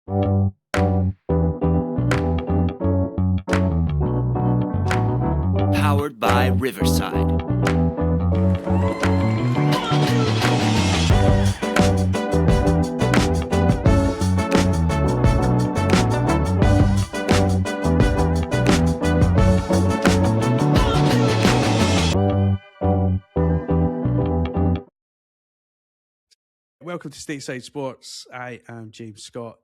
Powered by Riverside. Welcome to Stateside Sports. I am James Scott.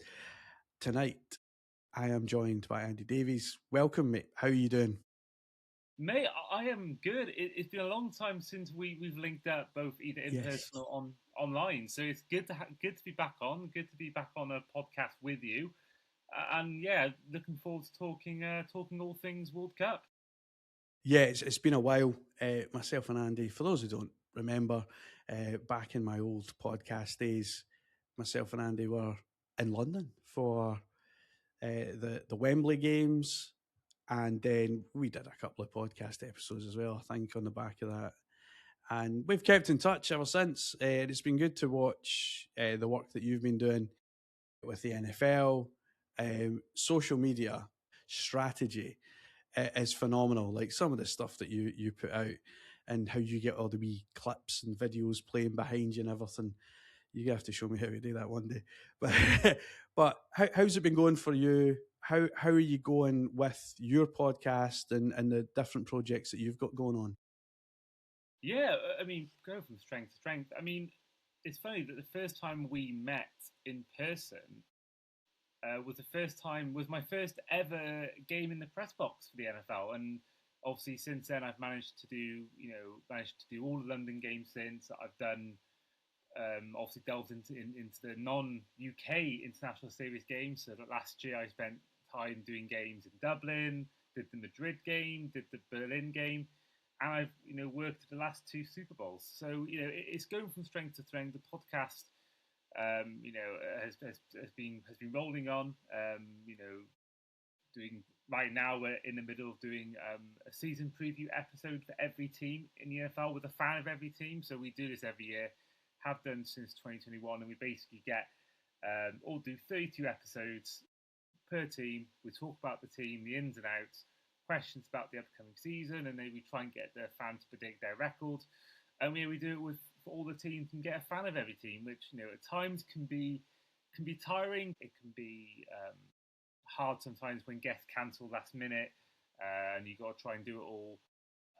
Tonight, I am joined by Andy Davies. Welcome, mate. How are you doing? Mate, I am good. It's been a long time since we've linked up, both either in person or online. So it's good to be back on. Good to be back on a podcast with you. And yeah, looking forward to talking all things World Cup. Yeah, it's been a while. Myself and Andy, for those who don't remember, back in my old podcast days, myself and Andy were in London for the Wembley games, and then we did a couple of podcast episodes as well, I think, on the back of that. And we've kept in touch ever since. It's been good to watch the work that you've been doing with the NFL. Social media strategy is phenomenal. Like some of the stuff that you put out and how you get all the wee clips and videos playing behind you and everything. You have to show me how to do that one day. But how's it been going for you? How are you going with your podcast and the different projects that you've got going on? Yeah, I mean, go from strength to strength. I mean, it's funny that the first time we met in person was my first ever game in the press box for the NFL, and obviously since then I've managed to do all the London games since. I've done obviously delved into the non UK international series games. So that last year I spent time doing games in Dublin, did the Madrid game, did the Berlin game, and I've worked at the last two Super Bowls. So it's going from strength to strength. The podcast has been rolling on. Doing right now, we're in the middle of doing a season preview episode for every team in the NFL with a fan of every team. So we do this every year, have done since 2021, and we basically get all do 32 episodes per team. We talk about the team, the ins and outs, questions about the upcoming season, and then we try and get the fans to predict their record. And we do it with for all the teams and get a fan of every team, which at times can be tiring. It can be hard sometimes when guests cancel last minute, and you got to try and do it all.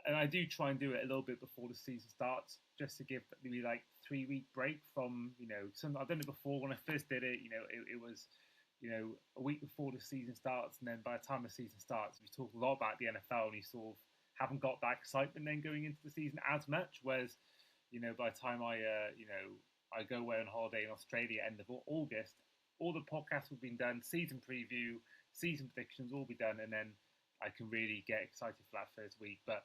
And I do try and do it a little bit before the season starts, just to give maybe like 3-week break from I've done it before when I first did it. It was a week before the season starts, and then by the time the season starts, we talk a lot about the NFL, and you sort of haven't got that excitement then going into the season as much. Whereas by the time I go away on holiday in Australia end of August, all the podcasts have been done, season preview, season predictions all be done, and then I can really get excited for that first week. But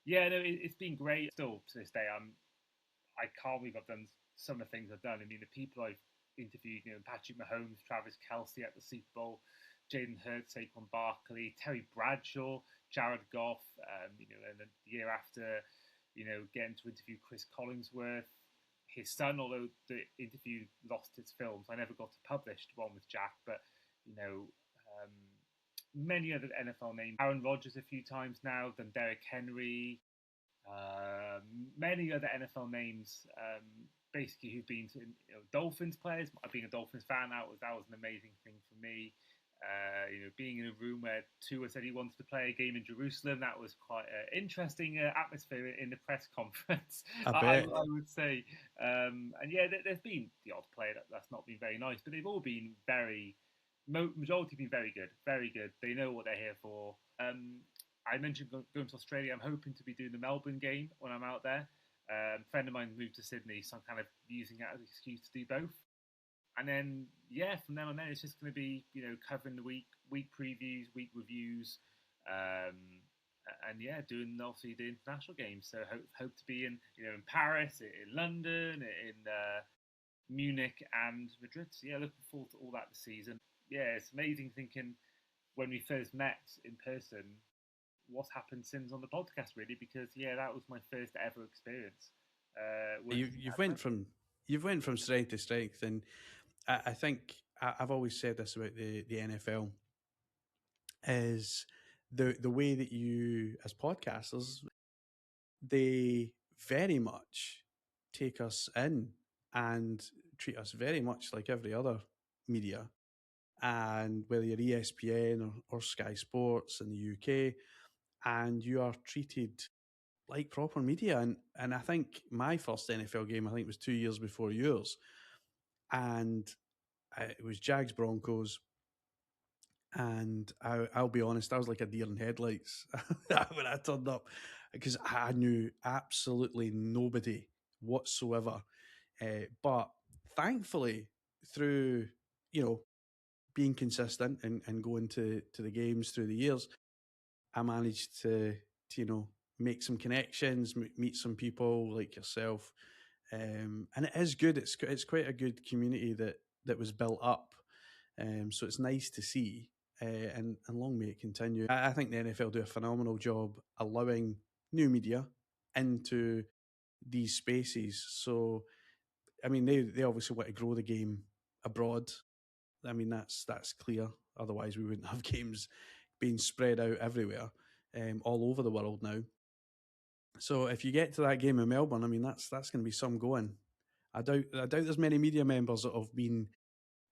yeah, no, it's been great. Still to this day, I can't believe I've done some of the things I've done. I mean, the people I've interviewed, Patrick Mahomes, Travis Kelce at the Super Bowl, Jalen Hurts, Saquon Barkley, Terry Bradshaw, Jared Goff, and then the year after, getting to interview Chris Collinsworth, his son, although the interview lost its films. I never got to publish the one with Jack, but, many other NFL names. Aaron Rodgers a few times now, then Derrick Henry, many other NFL names, basically who've been Dolphins players. Being a Dolphins fan, that was an amazing thing for me. Being in a room where Tua said he wanted to play a game in Jerusalem, that was quite an interesting atmosphere in the press conference, I would say. And yeah, there's been the odd player that's not been very nice, but they've all been majority been very good, very good. They know what they're here for. I mentioned going to Australia. I'm hoping to be doing the Melbourne game when I'm out there. A friend of mine moved to Sydney, so I'm kind of using that as an excuse to do both. And then, yeah, from then on it's just going to be, covering the week previews, week reviews, and yeah, doing obviously the international games. So hope to be in Paris, in London, in Munich and Madrid. So yeah, looking forward to all that this season. Yeah, it's amazing thinking when we first met in person, what's happened since on the podcast, really, because yeah, that was my first ever experience. You've went from strength to strength, and I think I've always said this about the NFL is the way that you as podcasters, they very much take us in and treat us very much like every other media. And whether you're ESPN or Sky Sports in the UK, and you are treated like proper media. And I think my first NFL game, I think, was 2 years before yours, and it was Jags Broncos. And I'll be honest, I was like a deer in headlights when I turned up because I knew absolutely nobody whatsoever. But thankfully, through you know being consistent and going to the games through the years, I managed to make some connections, meet some people like yourself, and it is good. It's quite a good community that was built up. So it's nice to see, and long may it continue. I think the NFL do a phenomenal job allowing new media into these spaces. So I mean, they obviously want to grow the game abroad. I mean, that's clear. Otherwise, we wouldn't have games being spread out everywhere, all over the world now. So if you get to that game in Melbourne, I mean, that's going to be some going. I doubt there's many media members that have been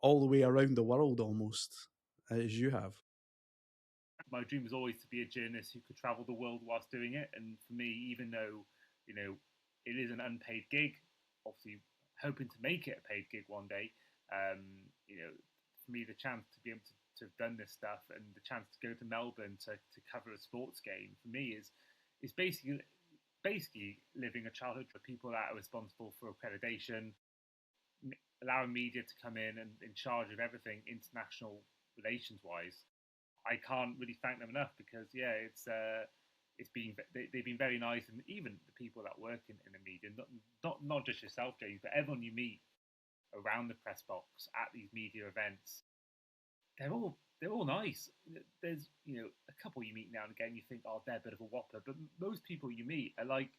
all the way around the world almost as you have. My dream was always to be a journalist who could travel the world whilst doing it. And for me, even though it is an unpaid gig, obviously hoping to make it a paid gig one day. For me, the chance to be able to have done this stuff and the chance to go to Melbourne to cover a sports game for me is basically living a childhood for people that are responsible for accreditation, allowing media to come in and in charge of everything international relations wise. I can't really thank them enough because they've been very nice, and even the people that work in the media, not just yourself, James, but everyone you meet around the press box at these media events, they're all nice. There's a couple you meet now and again, you think, oh, they're a bit of a whopper, but most people you meet are like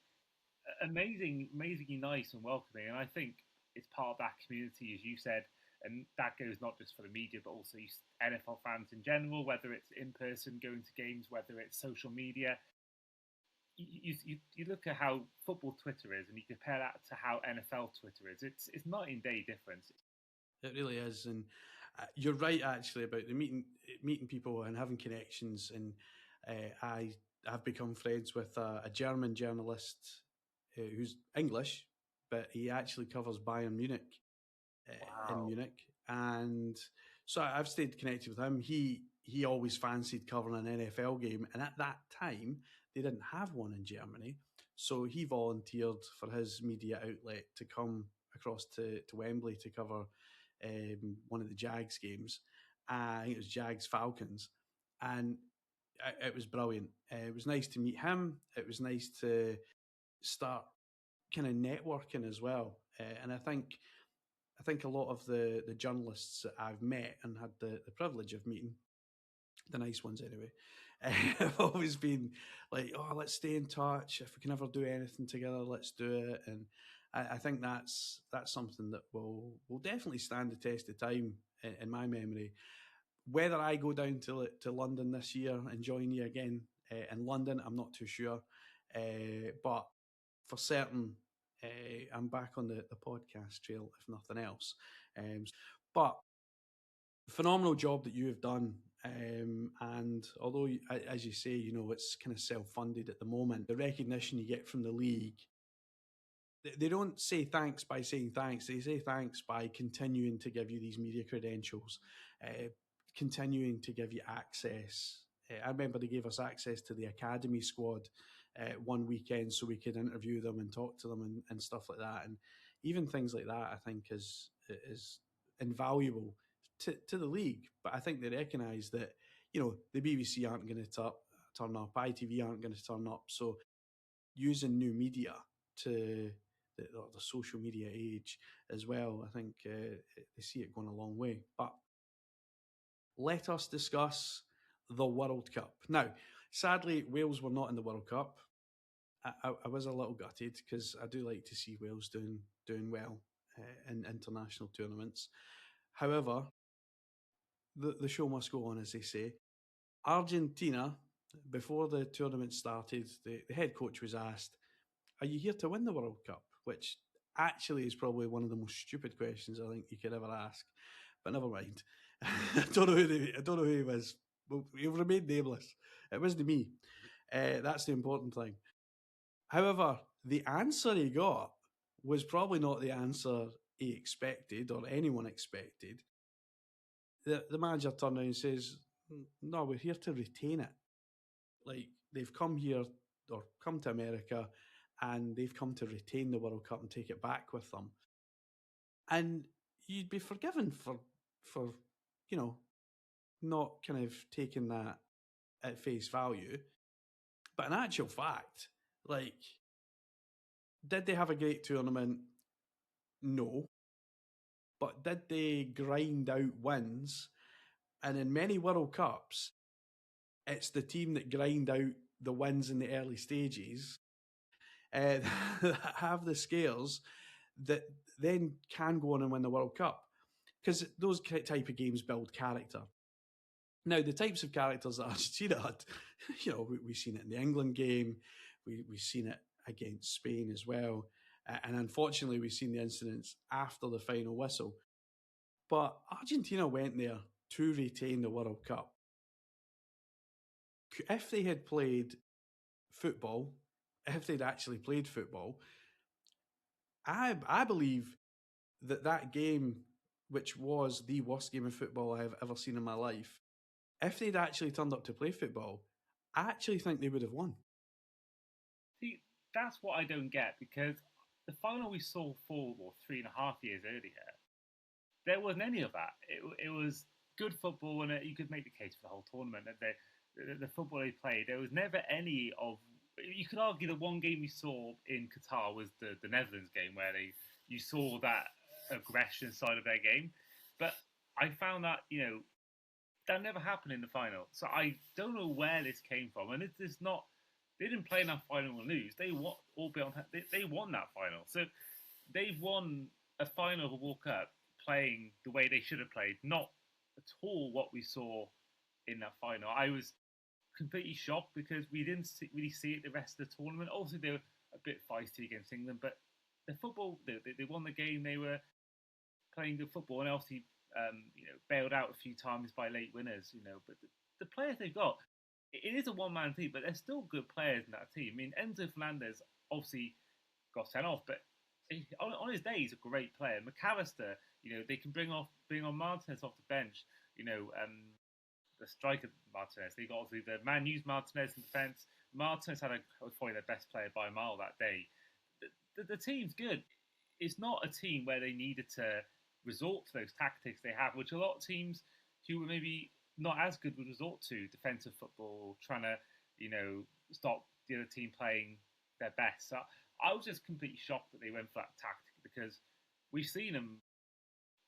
amazingly nice and welcoming, and I think it's part of that community, as you said, and that goes not just for the media, but also NFL fans in general, whether it's in person going to games, whether it's social media. You look at how football Twitter is, and you compare that to how NFL Twitter is. It's night and day difference. It really is, and you're right actually about the meeting people and having connections. And I have become friends with a German journalist who's English, but he actually covers Bayern Munich in Wow. Munich, and so I've stayed connected with him. He always fancied covering an NFL game, and at that time they didn't have one in Germany, so he volunteered for his media outlet to come across to Wembley to cover one of the Jags games. I think it was Jags Falcons, and it was brilliant. It was nice to meet him. It was nice to start kind of networking as well, and I think a lot of the journalists that I've met and had the privilege of meeting, the nice ones anyway, have always been like, oh, let's stay in touch. If we can ever do anything together, let's do it. And I think that's something that will definitely stand the test of time in my memory. Whether I go down to London this year and join you again in London, I'm not too sure. But for certain, I'm back on the podcast trail, if nothing else. But phenomenal job that you have done. And although, as you say, it's kind of self-funded at the moment, the recognition you get from the league, they don't say thanks by saying thanks. They say thanks by continuing to give you these media credentials, continuing to give you access. I remember they gave us access to the academy squad one weekend so we could interview them and talk to them and stuff like that. And even things like that, I think, is invaluable to the league. But I think they recognise that, the BBC aren't going to turn up, ITV aren't going to turn up. So using new media to the social media age as well, I think they see it going a long way. But let us discuss the World Cup. Now, sadly, Wales were not in the World Cup. I was a little gutted because I do like to see Wales doing well in international tournaments. However, the show must go on, as they say. Argentina, before the tournament started, the head coach was asked, "Are you here to win the World Cup?" Which actually is probably one of the most stupid questions I think you could ever ask. But never mind. I don't know who he was. Well, he'll remain nameless. It wasn't me. That's the important thing. However, the answer he got was probably not the answer he expected or anyone expected. The manager turned around and says, "No, we're here to retain it. Like, they've come here or come to America and they've come to retain the World Cup and take it back with them." And you'd be forgiven for you know not kind of taking that at face value. But in actual fact, like, did they have a great tournament? No. But did they grind out wins? And in many World Cups, it's the team that grind out the wins in the early stages that have the skills that then can go on and win the World Cup. Because those type of games build character. Now, the types of characters that Argentina had, we've seen it in the England game, we've seen it against Spain as well, and unfortunately, we've seen the incidents after the final whistle. But Argentina went there to retain the World Cup. If they had played football, if they'd actually played football, I believe that game, which was the worst game of football I have ever seen in my life, if they'd actually turned up to play football, I actually think they would have won. See, that's what I don't get, because the final we saw 3.5 years earlier, there wasn't any of that. It was good football, and you could make the case for the whole tournament that the football they played, there was never any of. You could argue the one game we saw in Qatar was the Netherlands game, where you saw that aggression side of their game, but I found that that never happened in the final. So I don't know where this came from, and it's not. They didn't play in that final and lose. They won, they won that final. So they've won a final of a World Cup playing the way they should have played, not at all what we saw in that final. I was completely shocked because we didn't really see it the rest of the tournament. Also, they were a bit feisty against England, but the football, they won the game. They were playing good football, and obviously, bailed out a few times by late winners. But the players they've got, it is a one-man team, but there's still good players in that team. I mean, Enzo Fernandez obviously got sent off, but on his day, he's a great player. McAllister, they can bring on Martinez off the bench. The striker Martinez. They got obviously the man used Martinez in defence. Martinez was probably their best player by a mile that day. The team's good. It's not a team where they needed to resort to those tactics they have, which a lot of teams who were maybe not as good would resort to, defensive football, trying to, stop the other team playing their best. So I was just completely shocked that they went for that tactic, because we've seen them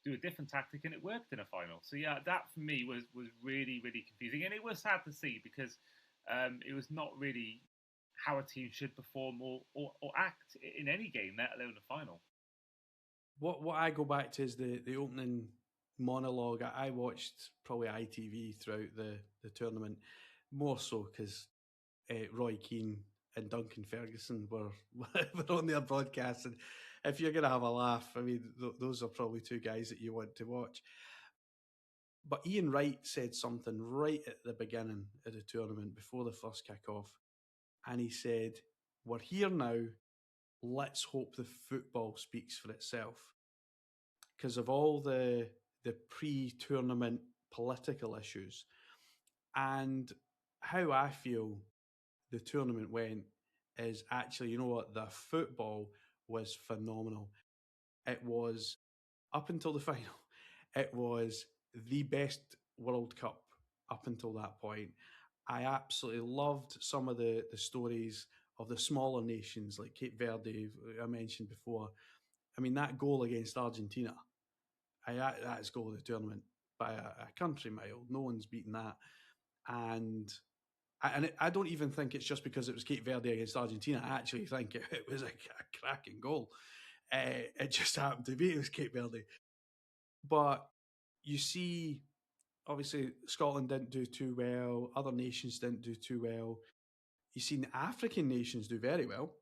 do a different tactic and it worked in a final. So yeah, that for me was really, really confusing, and it was sad to see, because it was not really how a team should perform or act in any game, let alone a final. What I go back to is the opening monologue. I watched probably ITV throughout the tournament, more so because Roy Keane and Duncan Ferguson were on their broadcast. And if you're going to have a laugh, I mean, those are probably two guys that you want to watch. But Ian Wright said something right at the beginning of the tournament before the first kick-off. And he said, "We're here now. Let's hope the football speaks for itself." Because of all the pre-tournament political issues. And how I feel the tournament went is actually, you know what, the football was phenomenal. It was, up until the final, it was the best World Cup up until that point. I absolutely loved some of the stories of the smaller nations like Cape Verde, I mentioned before. I mean, that goal against Argentina, that's goal of the tournament by a country mile. No one's beaten that. And I don't even think it's just because it was Cape Verde against Argentina. I actually think it was a cracking goal. It just happened to be it was Cape Verde. But you see obviously Scotland didn't do too well. Other nations didn't do too well. You've seen African nations do very well.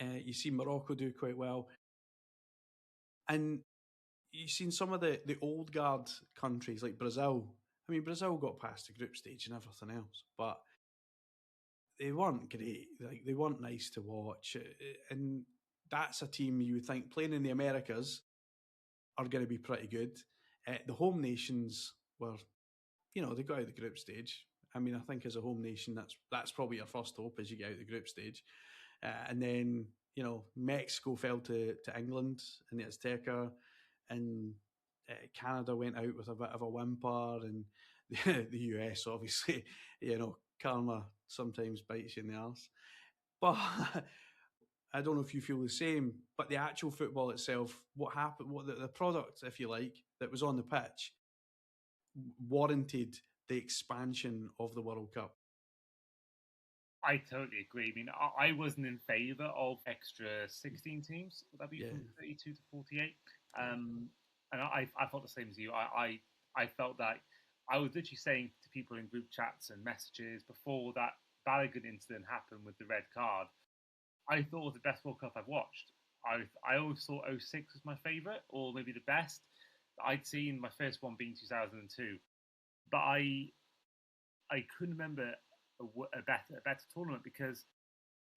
You've seen Morocco do quite well. And you've seen some of the old guard countries like Brazil. I mean, Brazil got past the group stage and everything else, but they weren't great. Like, they weren't nice to watch. And that's a team you would think playing in the Americas are going to be pretty good. The home nations were, they got out of the group stage. I mean, I think as a home nation, that's probably your first hope as you get out of the group stage. And then, Mexico fell to England in the Azteca, and Canada went out with a bit of a whimper, and the US, obviously, karma sometimes bites you in the arse. But I don't know if you feel the same, but the actual football itself, what happened, what the product, if you like, that was on the pitch warranted the expansion of the World Cup. I totally agree. I mean, I wasn't in favour of extra 16 teams. Would that be from 32 to 48? And I felt the same as you. I felt that I was literally saying to people in group chats and messages before that Balogun incident happened with the red card, I thought it was the best World Cup I've watched. I always thought 06 was my favourite, or maybe the best. I'd seen my first one being 2002. But I couldn't remember a better tournament, because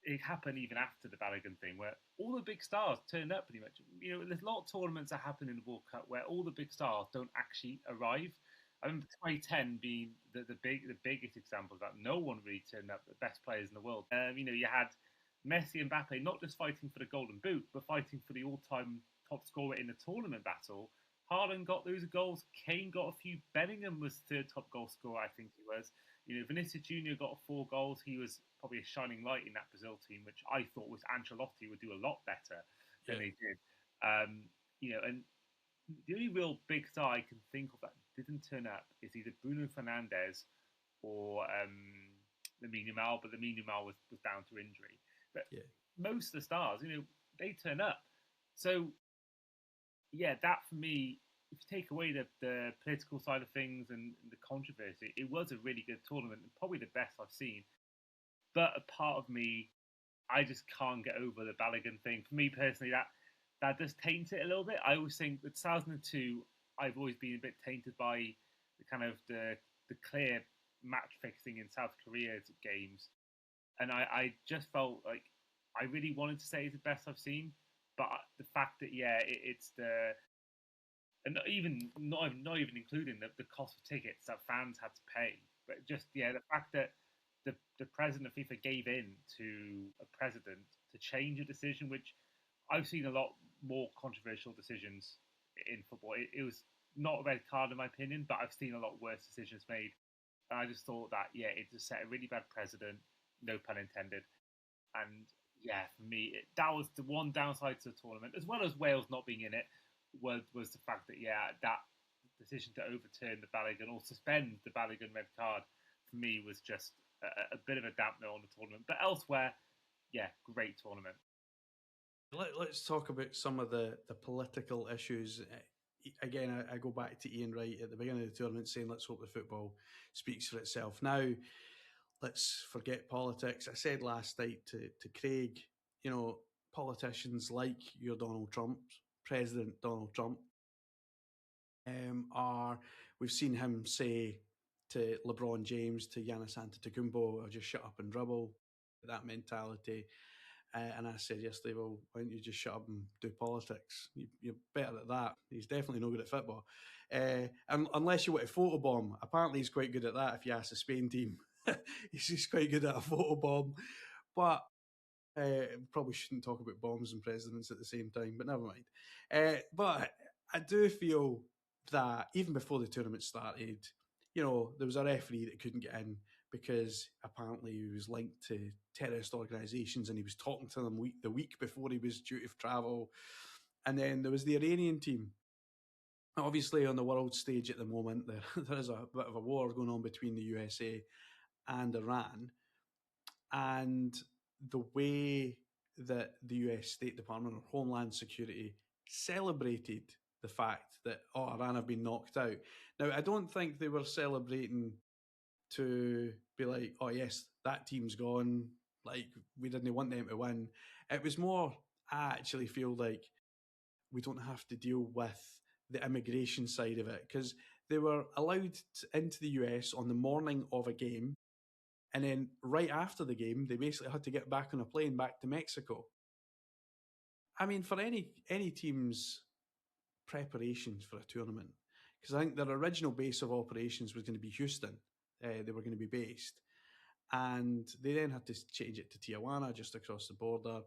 it happened even after the Balogun thing, where all the big stars turned up pretty much. There's a lot of tournaments that happen in the World Cup where all the big stars don't actually arrive. I remember 2010 being the biggest example of that. No one really turned up, the best players in the world. You had Messi and Mbappe not just fighting for the Golden Boot, but fighting for the all-time top scorer in the tournament battle. Haaland got those goals. Kane got a few. Bellingham was third top goal scorer, I think he was. Vinicius Junior got 4 goals. He was probably a shining light in that Brazil team, which I thought was Ancelotti would do a lot better than they did. And the only real big star I can think of that didn't turn up is either Bruno Fernandes or Lamine Yamal, but Lamine Yamal was down to injury. But most of the stars, they turn up. So, that for me, if you take away the political side of things and the controversy, it was a really good tournament and probably the best I've seen. But a part of me, I just can't get over the Balogun thing. For me personally, that does taint it a little bit. I always think with 2002, I've always been a bit tainted by the kind of the clear match fixing in South Korea's games. And I just felt like I really wanted to say it's the best I've seen. But the fact that, it's the... And not even including the cost of tickets that fans had to pay. But just, the fact that the president of FIFA gave in to a president to change a decision, which I've seen a lot more controversial decisions in football. It was not a red card in my opinion, but I've seen a lot worse decisions made. And I just thought that, it just set a really bad precedent, no pun intended. And for me, that was the one downside to the tournament, as well as Wales not being in it, was the fact that, that decision to overturn the Balogun or suspend the Balogun red card, for me, was just a bit of a dampener on the tournament. But elsewhere, great tournament. Let's talk about some of the political issues. Again, I go back to Ian Wright at the beginning of the tournament saying, let's hope the football speaks for itself. Now, let's forget politics. I said last night to Craig, politicians like your Donald Trump, President Donald Trump, we've seen him say to LeBron James, to Giannis Antetokounmpo, "I'll just shut up and dribble," that mentality. And I said yesterday, well, why don't you just shut up and do politics? You're better at that. He's definitely no good at football. Unless you want to photobomb. Apparently he's quite good at that if you ask the Spain team. He's quite good at a photobomb. But probably shouldn't talk about bombs and presidents at the same time, but never mind. But I do feel that even before the tournament started, there was a referee that couldn't get in because apparently he was linked to terrorist organisations and he was talking to them the week before he was due to travel. And then there was the Iranian team. Obviously, on the world stage at the moment, there is a bit of a war going on between the USA and Iran. And the way that the US State Department or Homeland Security celebrated the fact that, Iran have been knocked out. Now, I don't think they were celebrating to be like, oh yes, that team's gone. Like, we didn't want them to win. It was more, I actually feel like we don't have to deal with the immigration side of it, because they were allowed into the US on the morning of a game, and then right after the game, they basically had to get back on a plane back to Mexico. I mean, for any team's preparations for a tournament, because I think their original base of operations was going to be Houston. They were going to be based, and they then had to change it to Tijuana, just across the border.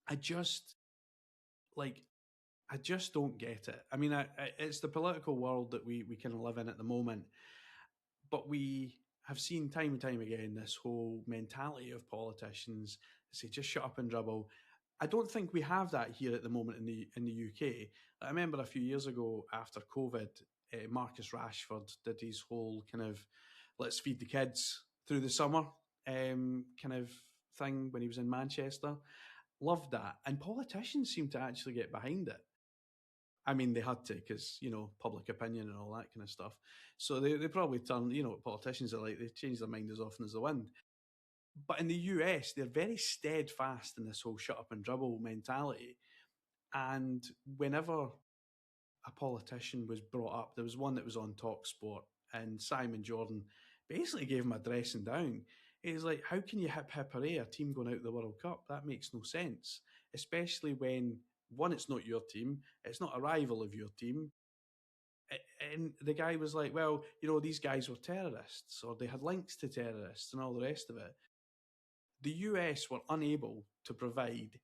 I just like I just don't get it. I mean, it's the political world that we kind of live in at the moment, but we have seen time and time again this whole mentality of politicians say just shut up and dribble. I don't think we have that here at the moment in the UK. I remember a few years ago after COVID, Marcus Rashford did his whole kind of let's feed the kids through the summer kind of thing when he was in Manchester. Loved that, and politicians seem to actually get behind it. I mean, they had to because, public opinion and all that kind of stuff. So they probably turn, politicians are like, they change their mind as often as the wind. But in the US, they're very steadfast in this whole shut up and dribble mentality. And whenever a politician was brought up, there was one that was on Talk Sport, and Simon Jordan basically gave him a dressing down. He's like, how can you hip hip hooray a team going out of the World Cup? That makes no sense. Especially when, one, it's not your team, it's not a rival of your team. And the guy was like, well, these guys were terrorists, or they had links to terrorists and all the rest of it. The US were unable to provide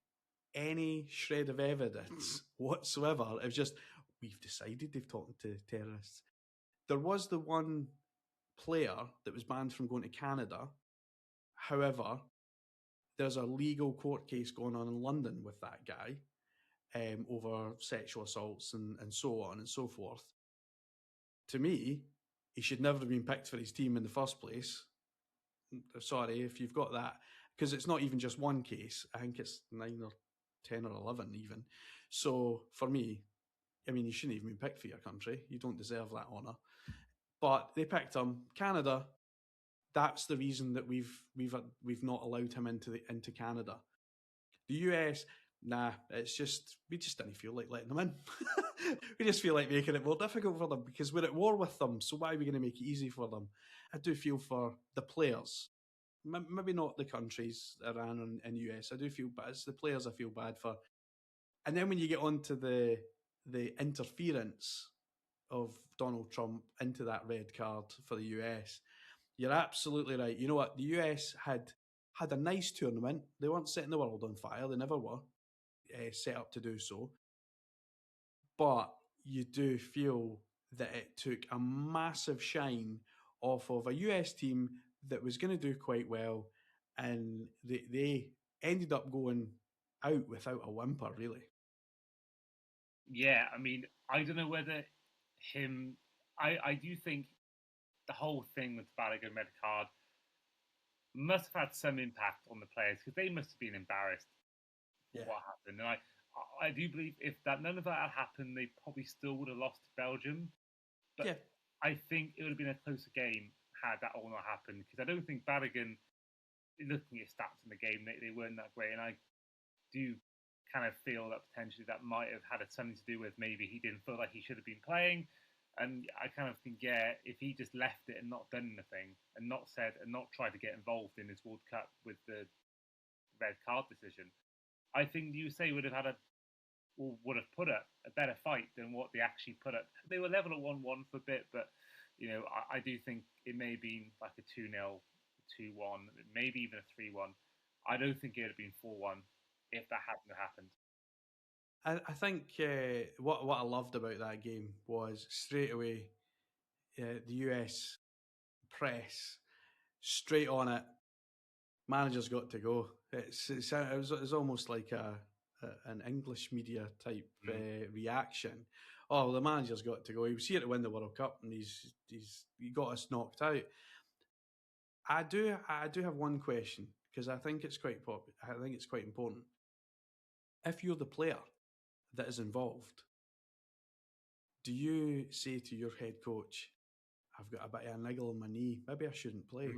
any shred of evidence whatsoever. It was just, we've decided they've talked to terrorists. There was the one player that was banned from going to Canada. However, there's a legal court case going on in London with that guy over sexual assaults and so on and so forth. To me, he should never have been picked for his team in the first place. Sorry if you've got that, because it's not even just one case. I think it's 9 or 10 or 11 even. So for me, I mean, you shouldn't even be picked for your country. You don't deserve that honour. But they picked him. Canada, that's the reason that we've not allowed him into Canada. The US, nah, it's just, we just didn't feel like letting them in. We just feel like making it more difficult for them because we're at war with them. So why are we going to make it easy for them? I do feel for the players. Maybe not the countries, Iran and US. I do feel bad. It's the players I feel bad for. And then when you get on to the interference of Donald Trump into that red card for the US, you're absolutely right. You know what? The US had a nice tournament. They weren't setting the world on fire. They never were set up to do so. But you do feel that it took a massive shine off of a US team that was going to do quite well, and they ended up going out without a whimper, really. Yeah, I mean, I don't know whether him. I do think the whole thing with the Balogun red card must have had some impact on the players because they must have been embarrassed for what happened. And I do believe if none of that had happened, they probably still would have lost to Belgium. But I think it would have been a closer game had that all not happened because I don't think Balogun, looking at stats in the game, they weren't that great. And I do kind of feel that potentially that might have had something to do with maybe he didn't feel like he should have been playing. And I kind of think, if he just left it and not done anything and not said and not tried to get involved in this World Cup with the red card decision, I think the USA would have put up a better fight than what they actually put up. They were level at 1-1 for a bit, but I do think it may have been like a 2-0, 2-1, maybe even a 3-1. I don't think it would have been 4-1 if that hadn't happened. I think what I loved about that game was straight away the US press straight on it. Manager's got to go. It was almost like an English media type reaction. Oh, the manager's got to go. He was here to win the World Cup, and he got us knocked out. I do have one question because I think it's quite I think it's quite important. If you're the player that is involved, do you say to your head coach, I've got a bit of a niggle on my knee, maybe I shouldn't play?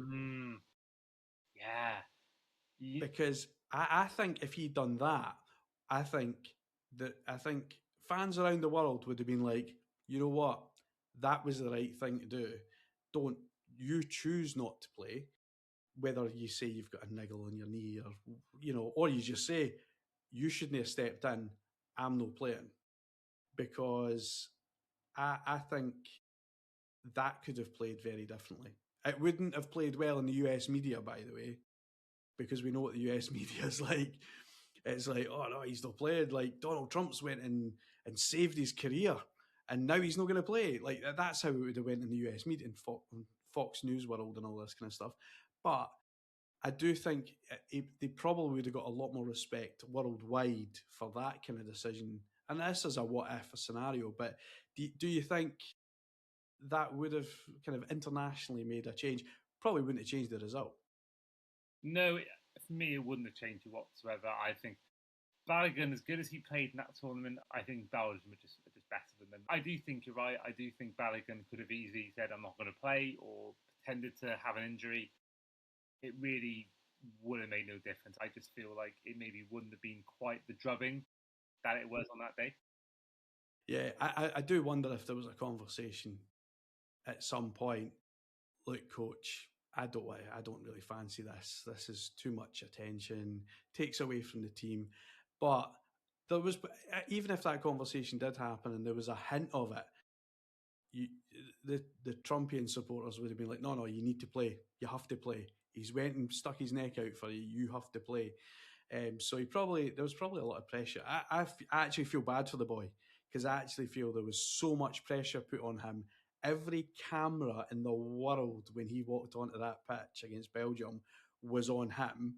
Yeah. Because I think if he'd done that, I think fans around the world would have been like, you know what, that was the right thing to do. Don't you choose not to play, whether you say you've got a niggle on your knee or you just say you shouldn't have stepped in. I'm not playing, because I think that could have played very differently. It wouldn't have played well in the US media, by the way, because we know what the US media is like. It's like, oh no, he's not played. Like Donald Trump's went and saved his career, and now he's not going to play. Like that's how it would have went in the US media, and Fox News World, and all this kind of stuff. But I do think they probably would have got a lot more respect worldwide for that kind of decision. And this is a what if scenario, but do you think that would have kind of internationally made a change? Probably wouldn't have changed the result. No, for me, it wouldn't have changed it whatsoever. I think Balogun, as good as he played in that tournament, I think Belgium are just better than them. I do think you're right. I do think Balogun could have easily said, I'm not going to play, or pretended to have an injury. It really would have made no difference. I just feel like it maybe wouldn't have been quite the drubbing that it was on that day. Yeah, I do wonder if there was a conversation at some point. Look, coach, I don't really fancy this. This is too much attention, takes away from the team. But there was, even if that conversation did happen and there was a hint of it, the Trumpian supporters would have been like, no, you need to play. You have to play. He's went and stuck his neck out for you. You have to play. So there was probably a lot of pressure. I actually feel bad for the boy, because I actually feel there was so much pressure put on him. Every camera in the world when he walked onto that pitch against Belgium was on him.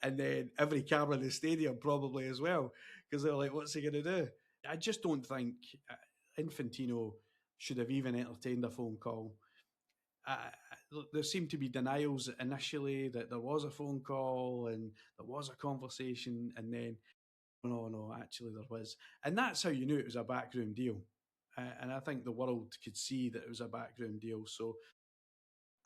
And then every camera in the stadium probably as well, because they're like, what's he going to do? I just don't think Infantino should have even entertained a phone call. There seemed to be denials initially that there was a phone call and there was a conversation, and then no, actually there was. And that's how you knew it was a backroom deal. And I think the world could see that it was a backroom deal. So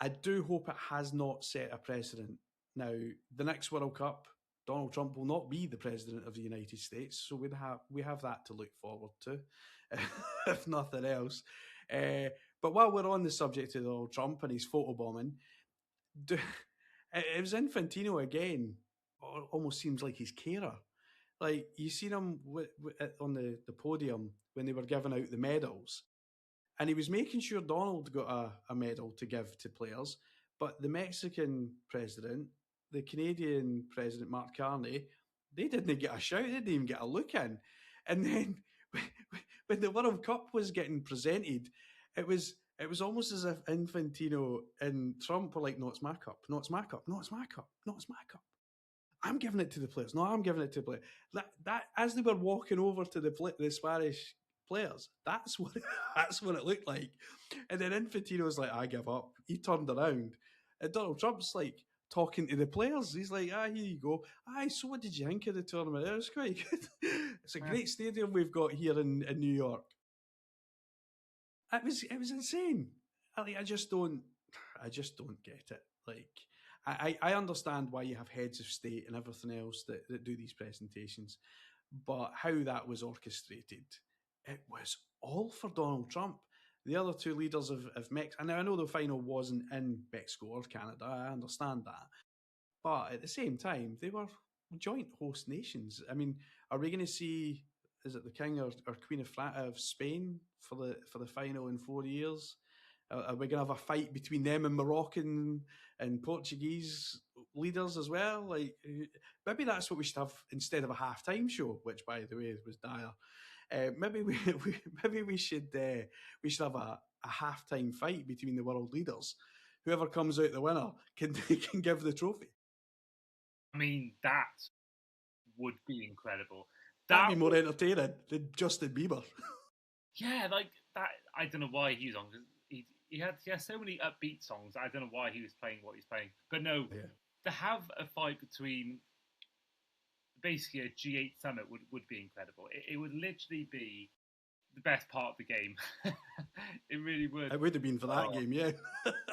I do hope it has not set a precedent. Now, the next World Cup, Donald Trump will not be the president of the United States, so we have that to look forward to, if nothing else. But while we're on the subject of Donald Trump and his photobombing, it was Infantino again. Almost seems like his carer. Like you seen him on the podium when they were giving out the medals, and he was making sure Donald got a medal to give to players, but the Mexican president, the Canadian president, Mark Carney, they didn't get a shout, they didn't even get a look in. And then when the World Cup was getting presented, it was almost as if Infantino and Trump were like, no, it's my cup, no, it's my cup, no, it's my cup, no, it's my cup. I'm giving it to the players. No, I'm giving it to the players. That as they were walking over to the Spanish players, that's what it looked like. And then Infantino was like, I give up. He turned around, and Donald Trump's like talking to the players. He's like, here you go. So what did you think of the tournament? It was quite good. It's a great stadium we've got here in New York. It was insane. I just don't get it. Like, I understand why you have heads of state and everything else that do these presentations, but how that was orchestrated, it was all for Donald Trump. The other two leaders of Mexico, and I know the final wasn't in Mexico or Canada, I understand that, but at the same time, they were joint host nations. I mean, are we going to see, is it the King or Queen of Spain for the final in 4 years? Are we going to have a fight between them and Moroccan and Portuguese leaders as well? Like, maybe that's what we should have instead of a halftime show, which, by the way, was dire. Maybe we should have a halftime fight between the world leaders. Whoever comes out the winner can give the trophy. I mean, that would be incredible. That'd be more entertaining than Justin Bieber. Yeah, like that. I don't know why he was on, because he has so many upbeat songs. I don't know why he was playing what he's playing. But no, to have a fight between basically a G8 summit would be incredible. It would literally be the best part of the game. It really would. It would have been for that game, yeah.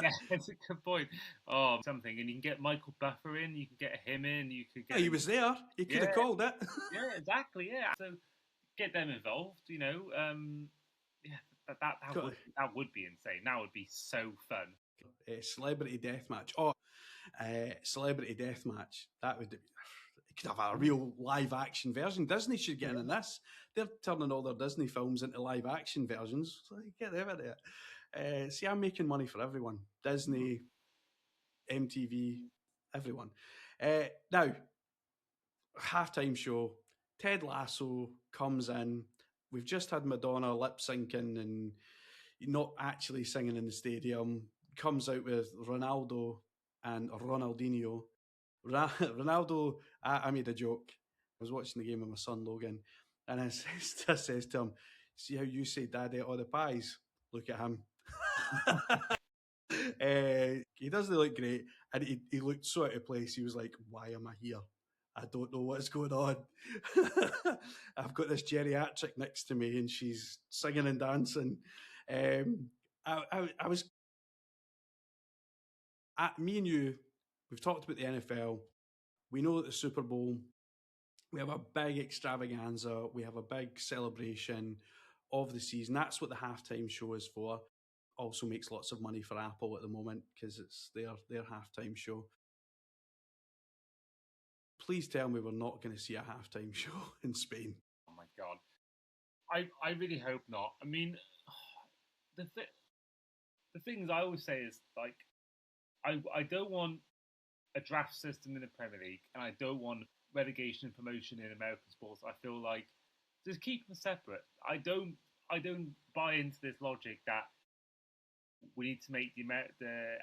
Yeah, that's a good point. Oh, something, and you can get Michael Buffer in, you can get him in, you could get. He was there. He could have called it. Yeah, exactly. Yeah, so get them involved. Yeah, that would be insane. That would be so fun. Celebrity Deathmatch. Celebrity Deathmatch. That would. It could have a real live action version. Disney should get in this. They're turning all their Disney films into live action versions. So get them in it. See, I'm making money for everyone. Disney, MTV, everyone. Now, halftime show. Ted Lasso comes in. We've just had Madonna lip syncing and not actually singing in the stadium. Comes out with Ronaldo and Ronaldinho. Ronaldo, I made a joke. I was watching the game with my son Logan, and I says to him, "See how you say daddy all the pies? Look at him." He doesn't look great, and he looked so out of place. He was like, "Why am I here? I don't know what's going on. I've got this geriatric next to me, and she's singing and dancing." I was, me and you, we've talked about the NFL. We know that the Super Bowl, we have a big extravaganza, we have a big celebration of the season. That's what the halftime show is for. Also makes lots of money for Apple at the moment because it's their halftime show. Please tell me we're not going to see a halftime show in Spain. Oh my God. I really hope not. I mean, the things I always say is like, I don't want a draft system in the Premier League, and I don't want relegation and promotion in American sports. I feel like just keep them separate. I don't buy into this logic that we need to make the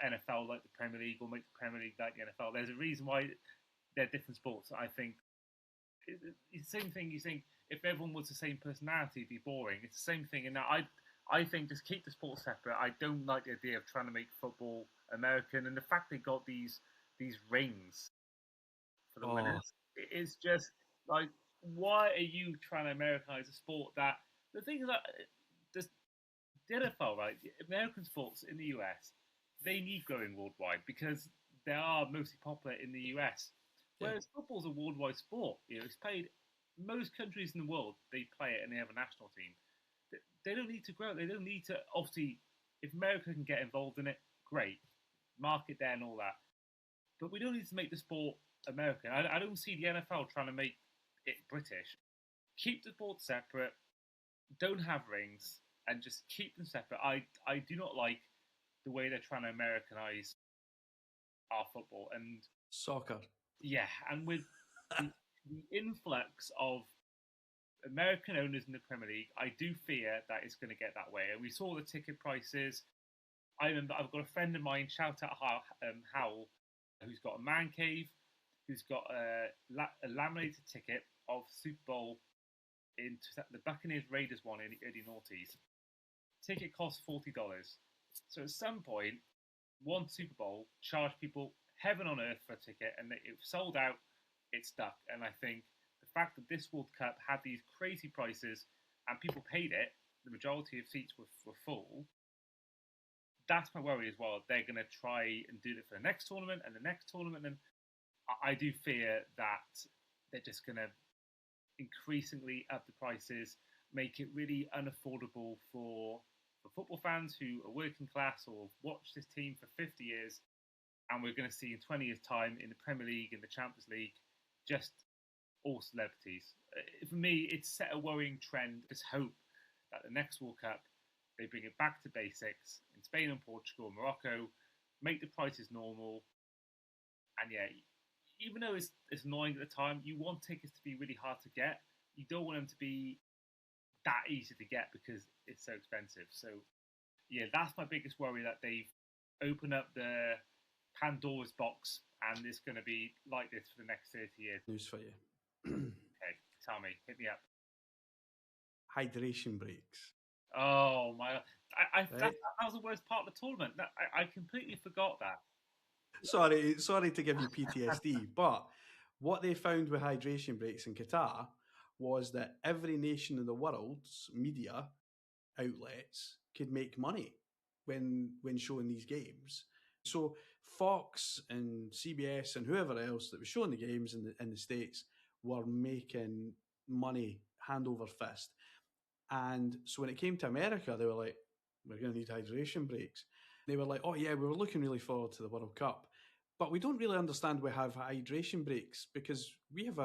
NFL like the Premier League or make the Premier League like the NFL. There's a reason why they're different sports. I think it's the same thing. You think if everyone was the same personality, it'd be boring. It's the same thing. And I think just keep the sports separate. I don't like the idea of trying to make football American, and the fact they got these rings for the winners. It is just like, why are you trying to Americanize a sport that the thing is that the NFL, right? American sports in the US, they need going worldwide because they are mostly popular in the US. Whereas football's a worldwide sport. It's played most countries in the world. They play it and they have a national team. They don't need to grow. They don't need to. Obviously, if America can get involved in it, great. Market there and all that. But we don't need to make the sport American. I don't see the NFL trying to make it British. Keep the sport separate. Don't have rings and just keep them separate. I do not like the way they're trying to Americanize our football and soccer. Yeah, and with the influx of American owners in the Premier League, I do fear that it's going to get that way. And we saw the ticket prices. I remember I've got a friend of mine, shout out Howell, who's got a man cave, who's got a laminated ticket of Super Bowl in the Buccaneers Raiders one in the early noughties. Ticket costs $40. So at some point, one Super Bowl charged people heaven on earth for a ticket, and it sold out. It stuck. And I think the fact that this World Cup had these crazy prices and people paid it, the majority of seats were full. That's my worry as well. They're going to try and do it for the next tournament and the next tournament, and I do fear that they're just going to increasingly up the prices, make it really unaffordable for football fans who are working class or watch this team for 50 years. And we're going to see in 20 years' time in the Premier League, in the Champions League, just all celebrities. For me, it's set a worrying trend. Just hope that the next World Cup, they bring it back to basics in Spain and Portugal and Morocco, make the prices normal. And yeah, even though it's annoying at the time, you want tickets to be really hard to get. You don't want them to be that easy to get because it's so expensive. So yeah, that's my biggest worry, that they've opened up the Pandora's box and it's going to be like this for the next 30 years. News for you. Okay, tell me, hit me up. Hydration breaks. Oh my! That was the worst part of the tournament. I completely forgot that. Sorry to give you PTSD, but what they found with hydration breaks in Qatar was that every nation in the world's media outlets could make money when showing these games. So Fox and CBS and whoever else that was showing the games in the States were making money hand over fist. And so when it came to America, they were like, we're going to need hydration breaks. They were like, oh yeah, we were looking really forward to the World Cup, but we don't really understand we have hydration breaks because we have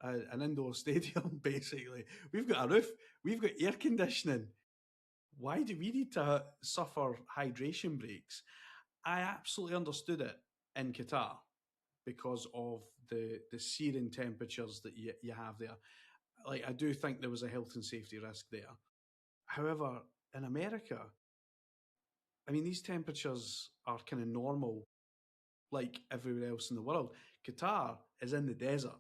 an indoor stadium, basically. We've got a roof, we've got air conditioning. Why do we need to suffer hydration breaks? I absolutely understood it in Qatar because of the searing temperatures that you have there. Like, I do think there was a health and safety risk there. However, in America, I mean, these temperatures are kind of normal, like everywhere else in the world. Qatar is in the desert.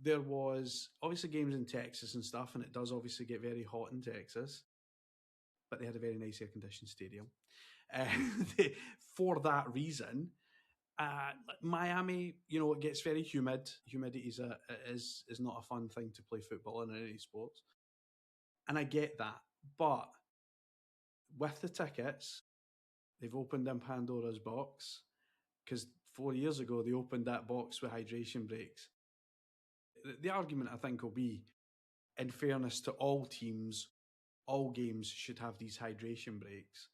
There was obviously games in Texas and stuff, and it does obviously get very hot in Texas, but they had a very nice air conditioned stadium. For that reason, Miami, it gets very humid. Humidity is not a fun thing to play football in any sports, and I get that. But with the tickets, they've opened in Pandora's box because 4 years ago they opened that box with hydration breaks. The argument, I think, will be, in fairness to all teams, all games should have these hydration breaks.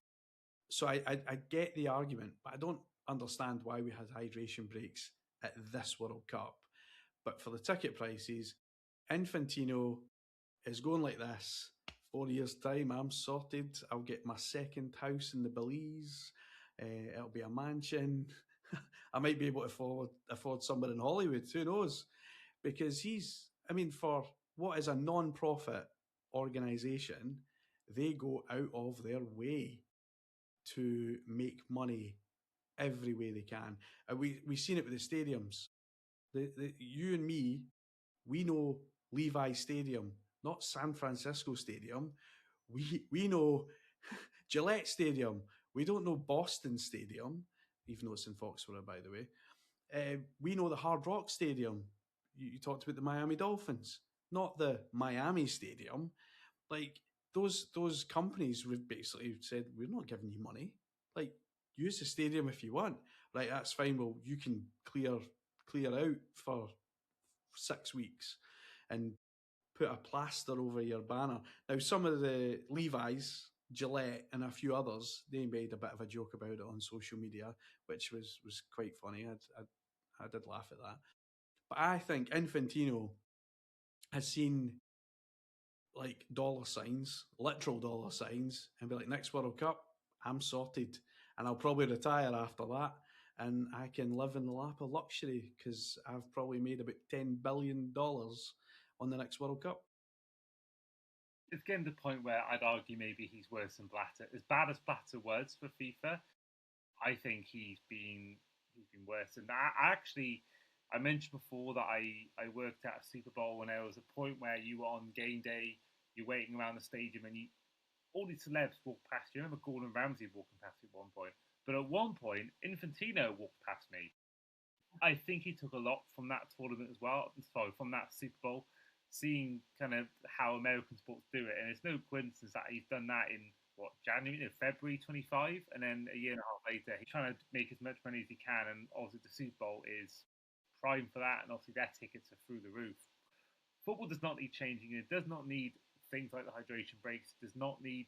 So I get the argument, but I don't understand why we had hydration breaks at this World Cup. But for the ticket prices, Infantino is going like this. 4 years' time, I'm sorted. I'll get my second house in the Belize. It'll be a mansion. I might be able to afford somewhere in Hollywood. Who knows? Because for what is a non-profit organisation, they go out of their way to make money every way they can. And we've seen it with the stadiums. You and me, we know Levi Stadium, not San Francisco Stadium. We know Gillette Stadium. We don't know Boston Stadium, even though it's in Foxborough, by the way. We know the Hard Rock Stadium. You talked about the Miami Dolphins, not the Miami Stadium. Like, those companies would basically said, we're not giving you money. Like, use the stadium if you want. Right, that's fine. Well, you can clear out for 6 weeks and put a plaster over your banner. Now, some of the Levi's, Gillette, and a few others, they made a bit of a joke about it on social media, which was quite funny. I did laugh at that. But I think Infantino has seen like dollar signs, literal dollar signs, and be like, next World Cup, I'm sorted. And I'll probably retire after that. And I can live in the lap of luxury because I've probably made about $10 billion on the next World Cup. It's getting to the point where I'd argue maybe he's worse than Blatter. As bad as Blatter was for FIFA, I think he's been worse. And I mentioned before that I worked at a Super Bowl, and there was a point where you were on game day, you're waiting around the stadium, and all these celebs walk past you. I remember Gordon Ramsay walking past you at one point. But at one point, Infantino walked past me. I think he took a lot from that tournament as well. Sorry, from that Super Bowl, seeing kind of how American sports do it. And it's no coincidence that he's done that in, February 25? And then a year and a half later, he's trying to make as much money as he can. And obviously the Super Bowl is prime for that. And obviously their tickets are through the roof. Football does not need changing. It does not need things like the hydration breaks. It does not need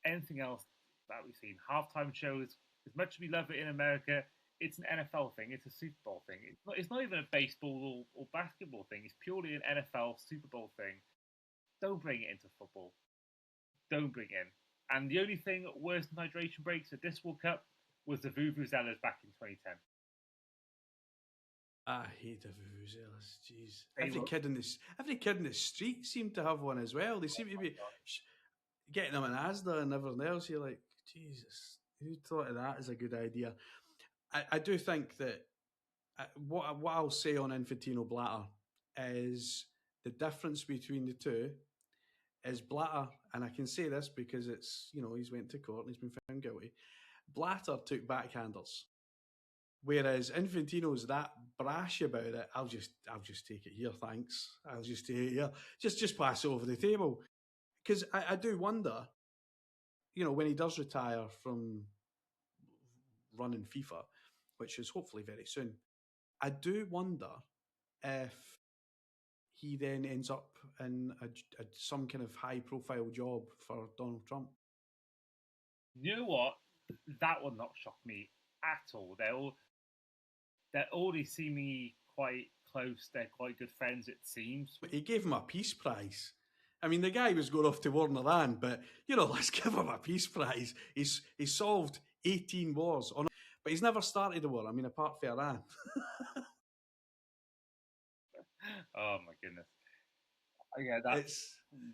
anything else that we've seen. Halftime shows, as much as we love it in America, it's an NFL thing. It's a Super Bowl thing. It's not even a baseball or basketball thing. It's purely an NFL Super Bowl thing. Don't bring it into football. Don't bring it in. And the only thing worse than hydration breaks at this World Cup was the Vuvuzelas back in 2010. I hate the Vuvuzelas. Jeez, every kid in the street seemed to have one as well. They seem to be getting them in Asda and everything else. You're like, Jesus, who thought of that as a good idea? I do think that what I'll say on Infantino Blatter is the difference between the two is Blatter, and I can say this because it's, he's went to court and he's been found guilty. Blatter took backhanders, whereas Infantino's that brash about it. I'll just take it here, thanks. I'll just take it here. Just pass it over the table. because I do wonder, when he does retire from running FIFA, which is hopefully very soon, I do wonder if he then ends up in some kind of high profile job for Donald Trump. You know what? That would not shock me at all. They're already seemingly quite close. They're quite good friends, it seems. But he gave him a peace prize. I mean, the guy was going off to war in Iran, but let's give him a peace prize. He's solved 18 wars, but he's never started a war. I mean, apart from Iran. Oh my goodness! Yeah,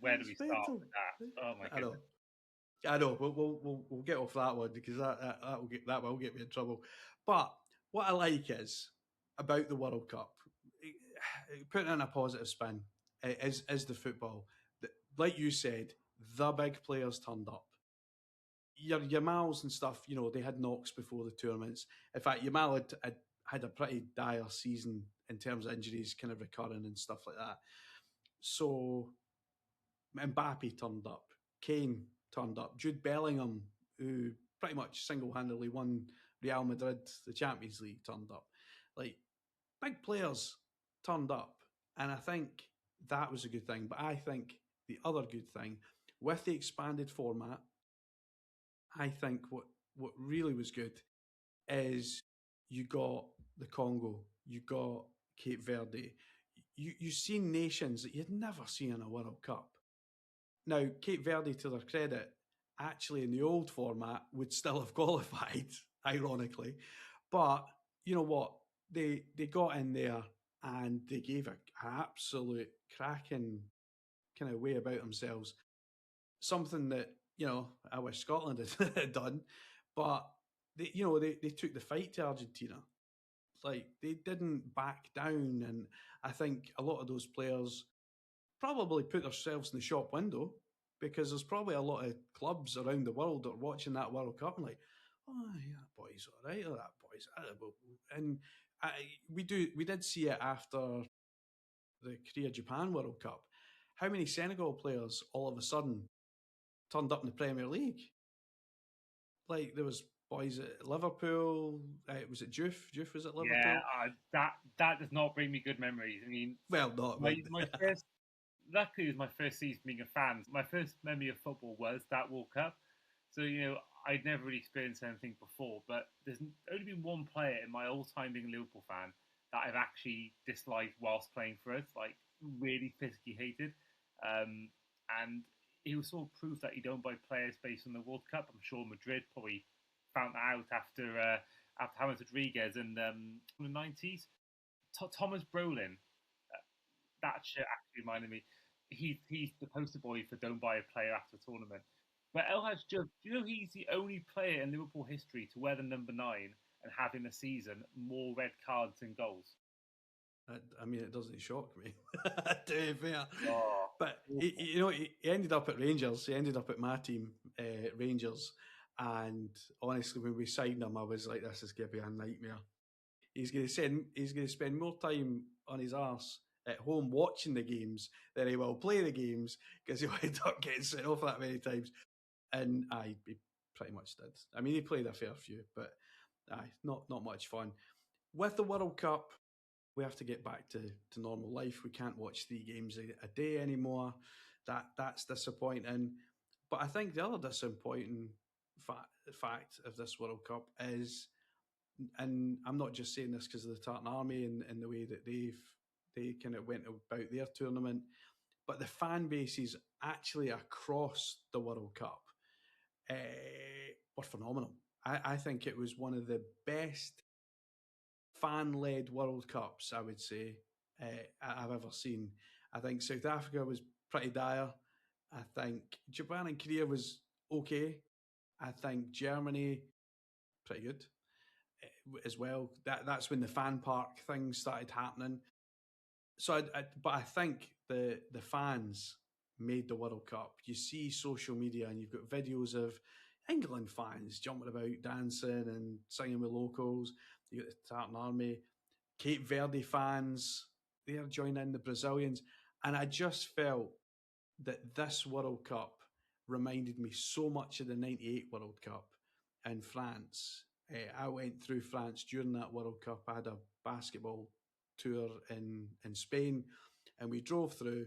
where do we start with that? Oh my goodness! I know. We'll get off that one because that will get me in trouble. But what I like is about the World Cup, putting in a positive spin, is the football. Like you said, the big players turned up. Your Yamals and stuff, they had knocks before the tournaments. In fact, Yamal had a pretty dire season in terms of injuries kind of recurring and stuff like that. So Mbappe turned up, Kane turned up, Jude Bellingham, who pretty much single-handedly won Real Madrid the Champions League, turned up. Like, big players turned up, and I think that was a good thing. But I think the other good thing, with the expanded format, I think what really was good is you got the Congo, you got Cape Verde, you seen nations that you'd never seen in a World Cup. Now, Cape Verde, to their credit, actually in the old format would still have qualified, ironically. But you know what? They got in there and they gave an absolute cracking kind of way about themselves. Something that, I wish Scotland had done. But they took the fight to Argentina. Like, they didn't back down. And I think a lot of those players probably put themselves in the shop window, because there's probably a lot of clubs around the world that are watching that World Cup and like, oh yeah, that boy's all right, or that boy's edible. And we did see it after the Korea Japan World Cup. How many Senegal players all of a sudden turned up in the Premier League? Like, there was boys at Liverpool. Was it Diouf? Diouf was at Liverpool. Yeah, that does not bring me good memories. I mean, well, not my first. Luckily, it was my first season being a fan. My first memory of football was that World Cup. So, I'd never really experienced anything before. But there's only been one player in my whole time being a Liverpool fan that I've actually disliked whilst playing for us, like really physically hated. And he was sort of proof that you don't buy players based on the World Cup. I'm sure Madrid probably found that out after James Rodriguez in the 90s. Thomas Brolin, that shit actually reminded me. He's the poster boy for don't buy a player after a tournament. But El Hadj Diouf, he's the only player in Liverpool history to wear the number 9 and have in a season more red cards than goals. I mean, it doesn't shock me. To be fair. Oh. But he ended up at Rangers. He ended up at my team, Rangers. And honestly, when we signed him, I was like, "This is going to be a nightmare." He's going to spend more time on his arse at home watching the games than he will play the games, because he'll end up getting sent off that many times. And he pretty much did. I mean, he played a fair few, but not much fun. With the World Cup, we have to get back to normal life. We can't watch 3 games a day anymore. That's disappointing. But I think the other disappointing fact of this World Cup is, and I'm not just saying this because of the Tartan Army and the way that they kind of went about their tournament, but the fan bases actually across the World Cup were phenomenal. I think it was one of the best fan-led World Cups, I would say, I've ever seen. I think South Africa was pretty dire. I think Japan and Korea was okay. I think Germany, pretty good as well. That's when the fan park thing started happening. So, but I think the fans made the World Cup. You see social media and you've got videos of England fans jumping about, dancing and singing with locals. You got the Tartan Army, Cape Verde fans, they're joining the Brazilians. And I just felt that this World Cup reminded me so much of the '98 World Cup in France. I went through France during that World Cup. I had a basketball tour in Spain, and we drove through,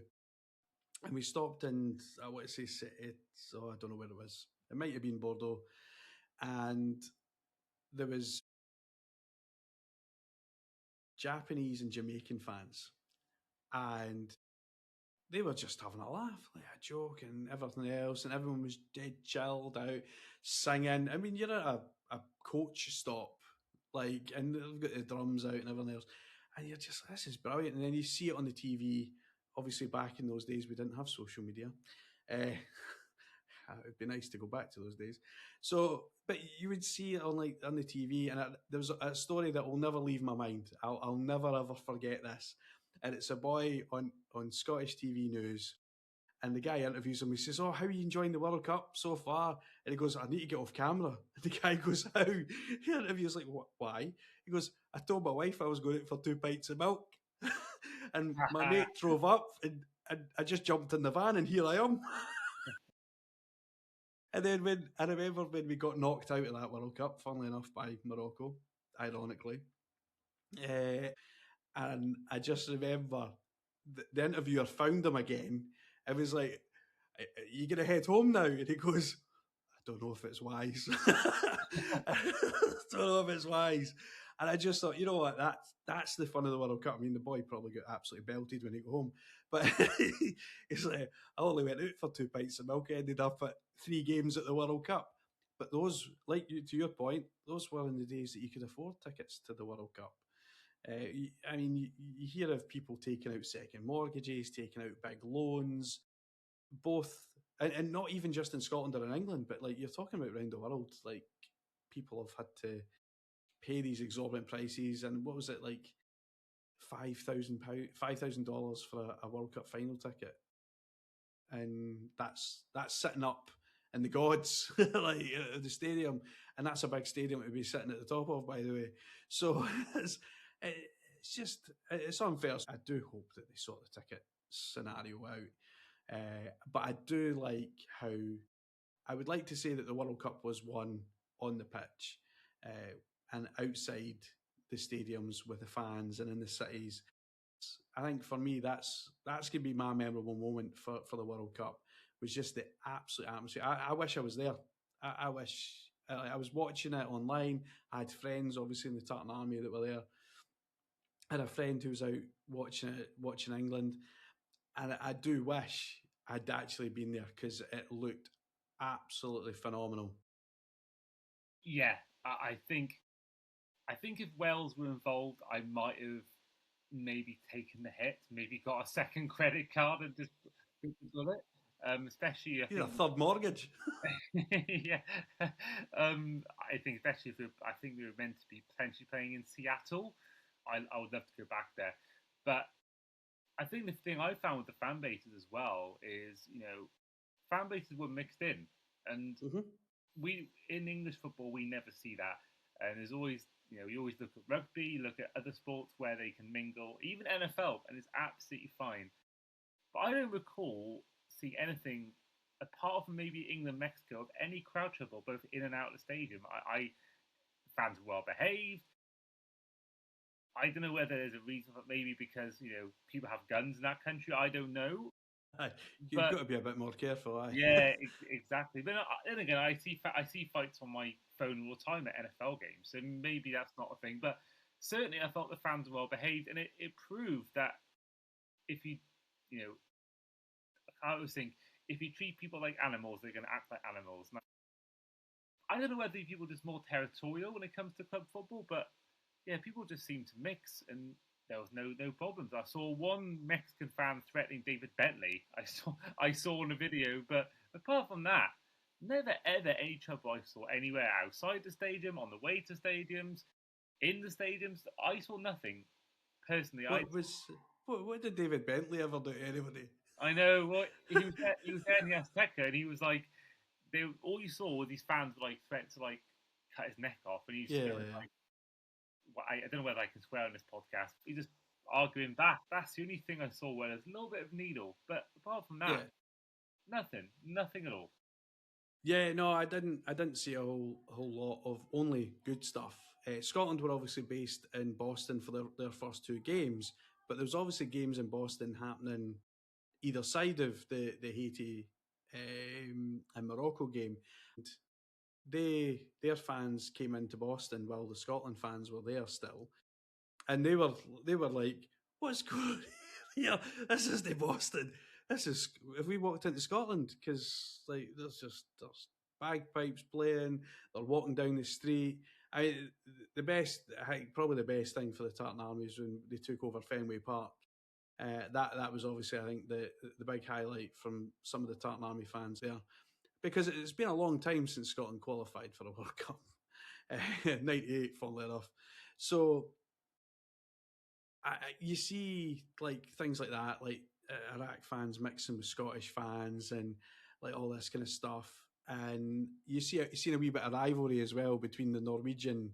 and we stopped in, I want to say, I don't know where it was. It might have been Bordeaux, and there was Japanese and Jamaican fans, and they were just having a laugh, like a joke and everything else, and everyone was dead chilled out, singing. I mean, you're at a coach stop, like, and they've got the drums out and everything else, and you're just, this is brilliant. And then you see it on the TV. Obviously, back in those days, we didn't have social media. Uh, it'd be nice to go back to those days. So, but you would see it on the TV, and there was a story that will never leave my mind. I'll never ever forget this. And it's a boy on Scottish TV news, and the guy interviews him. He says, "Oh, how are you enjoying the World Cup so far?" And he goes, "I need to get off camera." And the guy goes, "How?" The interviewer's like, "Why?" He goes, "I told my wife I was going out for 2 pints of milk, and my mate drove up, and I just jumped in the van, and here I am." And then I remember when we got knocked out of that World Cup, funnily enough, by Morocco, ironically. And I just remember the interviewer found him again. It was like, "Are you going to head home now?" And he goes, "I don't know if it's wise." I don't know if it's wise. And I just thought, you know what, that's the fun of the World Cup. I mean, the boy probably got absolutely belted when he got home. But it's like, I only went out for 2 pints of milk, ended up at 3 games at the World Cup. But those, like to your point, those were in the days that you could afford tickets to the World Cup. I mean, you hear of people taking out second mortgages, taking out big loans, both, and not even just in Scotland or in England, but like you're talking about around the world. Like people have had to pay these exorbitant prices, and what was it like, £5,000, $5,000 for a World Cup final ticket, and that's sitting up in the gods, like at the stadium, and that's a big stadium to be sitting at the top of, by the way. So it's just, it's unfair. I do hope that they sort the ticket scenario out, but I do like how, I would like to say that the World Cup was won on the pitch, and outside the stadiums with the fans and in the cities. I think for me, that's going to be my memorable moment for the World Cup. Was just the absolute atmosphere. I wish I was there. I wish I was watching it online. I had friends, obviously, in the Tartan Army that were there. I had a friend who was out watching England, and I do wish I'd actually been there because it looked absolutely phenomenal. Yeah, I think if Wales were involved, I might have maybe taken the hit, maybe got a second credit card and just done it. Especially, I You know, a think, third mortgage. yeah. I think especially if I think we were meant to be potentially playing in Seattle. I would love to go back there, but I think the thing I found with the fan bases as well is, fan bases were mixed in, and Mm-hmm. we in English football we never see that. And there's always, you always look at rugby, look at other sports where they can mingle, even NFL, and it's absolutely fine. But I don't recall seeing anything apart from maybe England, Mexico, of any crowd trouble, both in and out of the stadium. Fans were well behaved. I don't know whether there's a reason for it, maybe because people have guns in that country. I don't know, You've but got to be a bit more careful. yeah, exactly. But then again, I see fights on my phone all the time at NFL games, so maybe that's not a thing. But certainly, I felt the fans were well behaved, and it proved that if you know, I always think if you treat people like animals, they're going to act like animals. And I don't know whether people are just more territorial when it comes to club football, but yeah, people just seem to mix, and there was no problems. I saw one Mexican fan threatening David Bentley. I saw in a video, but apart from that, never ever any trouble I saw anywhere outside the stadium, on the way to stadiums, in the stadiums. I saw nothing personally. I What did David Bentley ever do to anybody? I know what he was there in the Azteca, and he was like, all you saw were these fans like threatened to like cut his neck off, and he's just going Yeah, like, I don't know whether I can swear on this podcast. He just arguing back. That's the only thing I saw where there's a little bit of needle. But apart from that, yeah. Nothing at all. Yeah, no, I didn't see a whole lot of only good stuff. Scotland were obviously based in Boston for their first two games, but there was obviously games in Boston happening either side of the Haiti and Morocco game. And their fans came into Boston while the Scotland fans were there still, and they were like, "What's going on here? This is the Boston. This is if we walked into Scotland because like there's bagpipes playing. They're walking down the street. Probably the best thing for the Tartan Army is when they took over Fenway Park. That was obviously I think the big highlight from some of the Tartan Army fans there because it's been a long time since Scotland qualified for a World Cup. 98, funnily enough. So you see like things like that, like Iraq fans mixing with Scottish fans and like all this kind of stuff. And you've seen a wee bit of rivalry as well between the Norwegian,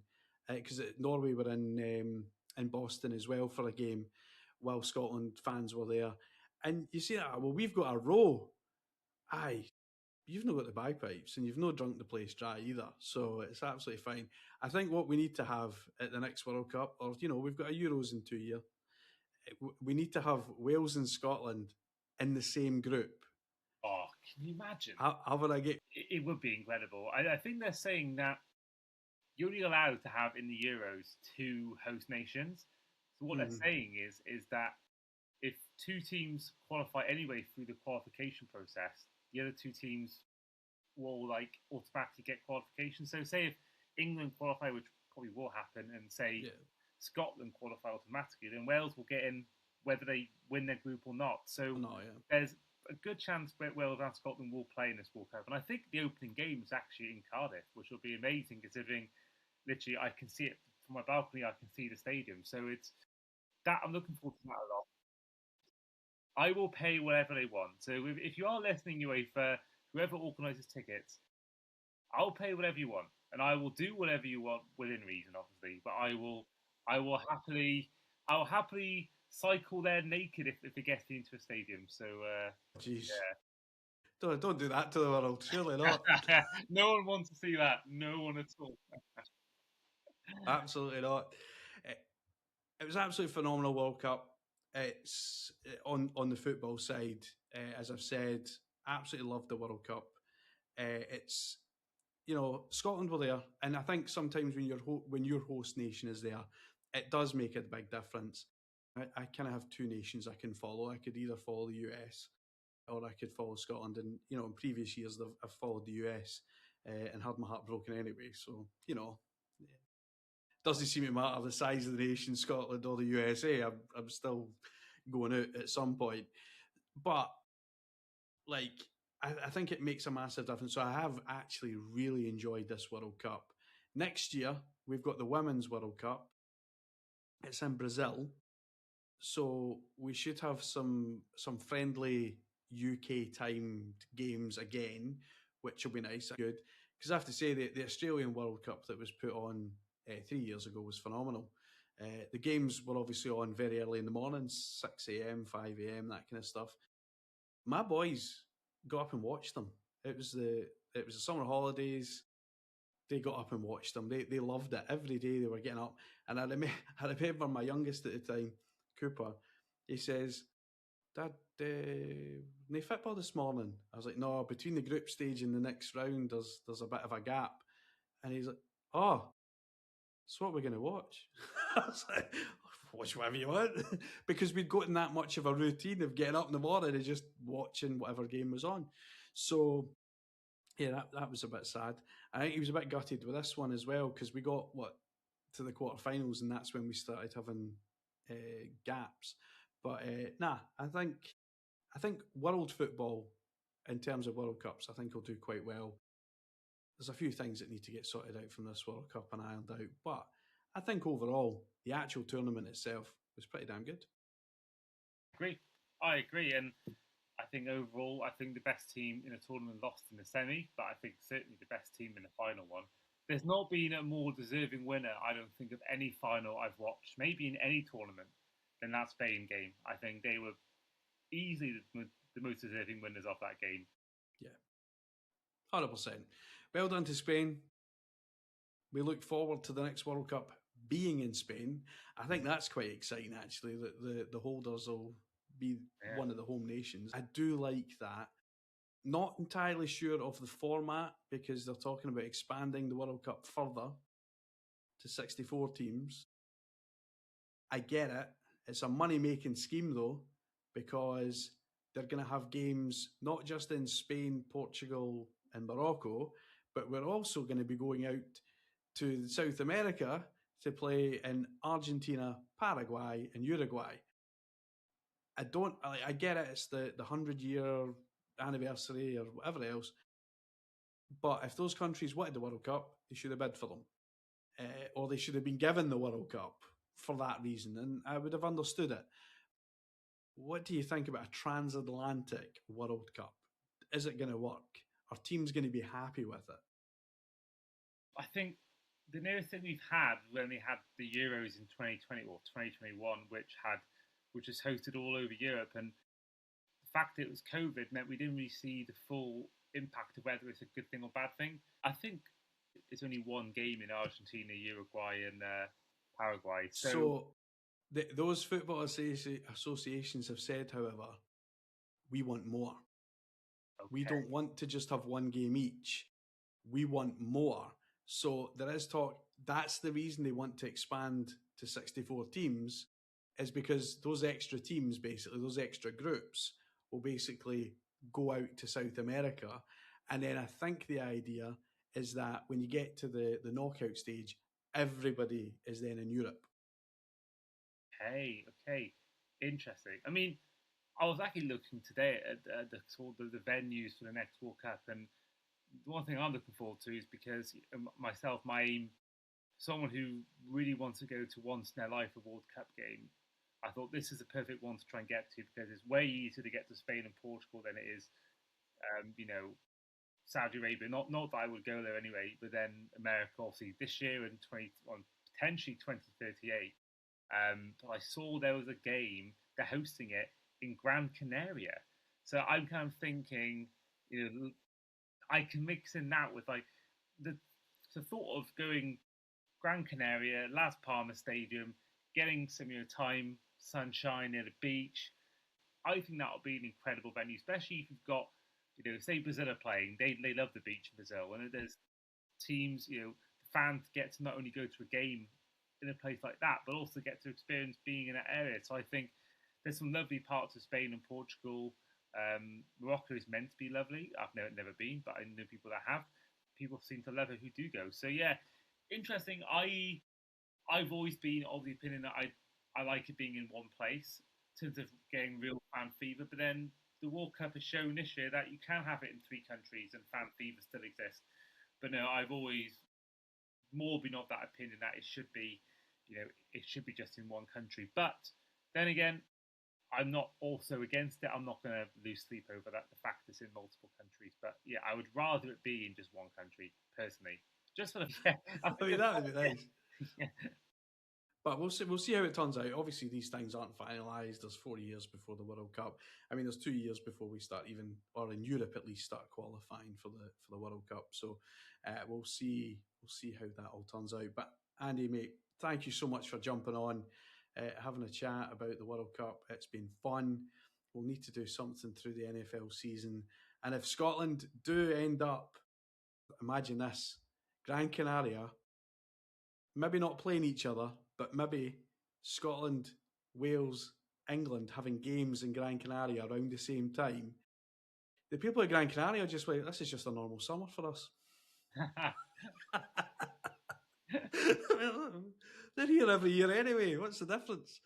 because Norway were in Boston as well for a game, while Scotland fans were there. And you see that, well, we've got a row. Aye, you've not got the bagpipes and you've not drunk the place dry either. So it's absolutely fine. I think what we need to have at the next World Cup, or we've got a Euros in 2 years, we need to have Wales and Scotland in the same group. Oh, can you imagine? How would I get? It would be incredible. I think they're saying that you're only allowed to have in the Euros 2 host nations. So what they're saying is that if 2 teams qualify anyway through the qualification process, the other 2 teams will like automatically get qualification. So say if England qualify, which probably will happen, and say Scotland qualify automatically, then Wales will get in whether they win their group or not. So there's a good chance that Wales and Scotland will play in this World Cup. And I think the opening game is actually in Cardiff, which will be amazing considering literally I can see it from my balcony, I can see the stadium. So it's that I'm looking forward to that a lot. I will pay whatever they want. So if you are listening, UEFA, whoever organises tickets, I'll pay whatever you want, and I will do whatever you want within reason, obviously. But I will happily cycle there naked if it gets me into a stadium. So, Jeez, don't do that to the world. Surely not. No one wants to see that. No one at all. Absolutely not. It was absolutely phenomenal World Cup. It's on the football side, as I've said, absolutely loved the World Cup. It's Scotland were there, and I think sometimes when your host nation is there, it does make a big difference. I kind of have two nations I can follow. I could either follow the US or I could follow Scotland. And in previous years I've followed the US and had my heart broken anyway. So doesn't seem to matter the size of the nation, Scotland or the USA. I'm still going out at some point, but like I think it makes a massive difference. So I have actually really enjoyed this World Cup. Next year we've got the Women's World Cup. It's in Brazil, so we should have some friendly UK timed games again, which will be nice. Good, because I have to say the Australian World Cup that was put on 3 years ago was phenomenal. The games were obviously on very early in the morning, 6 a.m., 5 a.m., that kind of stuff. My boys got up and watched them. It was the summer holidays. They got up and watched them. They loved it. Every day they were getting up. And I remember my youngest at the time, Cooper, he says, "Dad, no football this morning?" I was like, "No, between the group stage and the next round, there's a bit of a gap." And he's like, "Oh, so what we're going to watch?" I was like, "Watch whatever you want." Because we'd gotten that much of a routine of getting up in the morning and just watching whatever game was on. So, yeah, that was a bit sad. I think he was a bit gutted with this one as well because we got, to the quarterfinals and that's when we started having gaps. But I think world football, in terms of World Cups, I think will do quite well. There's a few things that need to get sorted out from this World Cup and ironed out, but I think overall the actual tournament itself was pretty damn good. I agree, and I think overall, I think the best team in a tournament lost in the semi, but I think certainly the best team in the final one. There's not been a more deserving winner, I don't think, of any final I've watched, maybe in any tournament, than that Spain game. I think they were easily the most deserving winners of that game. Yeah, 100%. Well done to Spain. We look forward to the next World Cup being in Spain. I think that's quite exciting, actually, that the holders will be one of the home nations. I do like that. Not entirely sure of the format because they're talking about expanding the World Cup further to 64 teams. I get it. It's a money making scheme, though, because they're going to have games not just in Spain, Portugal, and Morocco, but we're also going to be going out to South America to play in Argentina, Paraguay, and Uruguay. I get it, it's the 100-year anniversary or whatever else, but if those countries wanted the World Cup, they should have bid for them. Or they should have been given the World Cup for that reason, and I would have understood it. What do you think about a transatlantic World Cup? Is it going to work? Are teams going to be happy with it? I think the nearest thing we've had when we had the Euros in 2020 or 2021, which was hosted all over Europe, and the fact that it was COVID meant we didn't really see the full impact of whether it's a good thing or bad thing. I think it's only one game in Argentina, Uruguay, and Paraguay. So those football associations have said, however, we want more. Okay. We don't want to just have one game each. We want more. So there is talk. That's the reason they want to expand to 64 teams, is because those extra teams, basically, those extra groups, will basically go out to South America. And then I think the idea is that when you get to the knockout stage, everybody is then in Europe. Okay. Interesting. I mean, I was actually looking today at the venues for the next World Cup, and the one thing I'm looking forward to is because my aim, someone who really wants to go to once in their life a World Cup game, I thought this is the perfect one to try and get to because it's way easier to get to Spain and Portugal than it is, Saudi Arabia. Not that I would go there anyway, but then America, obviously, this year and potentially 2038. But I saw there was a game, they're hosting it in Gran Canaria. So I'm kind of thinking, I can mix in that with like the thought of going Gran Canaria, Las Palmas Stadium, getting some time, sunshine near the beach. I think that would be an incredible venue, especially if you've got, say Brazil are playing. They love the beach in Brazil, and there's teams, the fans get to not only go to a game in a place like that, but also get to experience being in that area. So I think there's some lovely parts of Spain and Portugal. Morocco is meant to be lovely. I've never been, but I know people that have. People seem to love it who do go. So yeah, interesting. I've always been of the opinion that I like it being in one place in terms of getting real fan fever. But then the World Cup has shown this year that you can have it in 3 countries and fan fever still exists. But no, I've always more been of that opinion that it should be just in one country. But then again, I'm not also against it. I'm not going to lose sleep over that, the fact it's in multiple countries. But yeah, I would rather it be in just one country, personally. Just for the I mean, that would be nice. Yeah. But we'll see how it turns out. Obviously, these things aren't finalised. There's 4 years before the World Cup. I mean, there's 2 years before we start or in Europe at least, start qualifying for the World Cup. So we'll see how that all turns out. But Andy, mate, thank you so much for jumping on, having a chat about the World Cup. It's been fun. We'll need to do something through the NFL season. And if Scotland do end up, imagine this, Gran Canaria, maybe not playing each other, but maybe Scotland, Wales, England having games in Gran Canaria around the same time. The people at Gran Canaria are just like, this is just a normal summer for us. They're here every year anyway. What's the difference?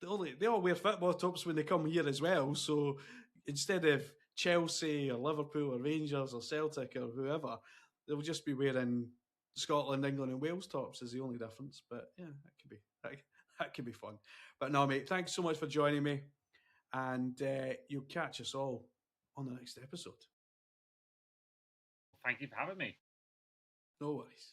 They all wear football tops when they come here as well. So instead of Chelsea or Liverpool or Rangers or Celtic or whoever, they'll just be wearing Scotland, England, and Wales tops is the only difference. But yeah, that could be fun. But no, mate, thanks so much for joining me, and you'll catch us all on the next episode. Thank you for having me. No worries.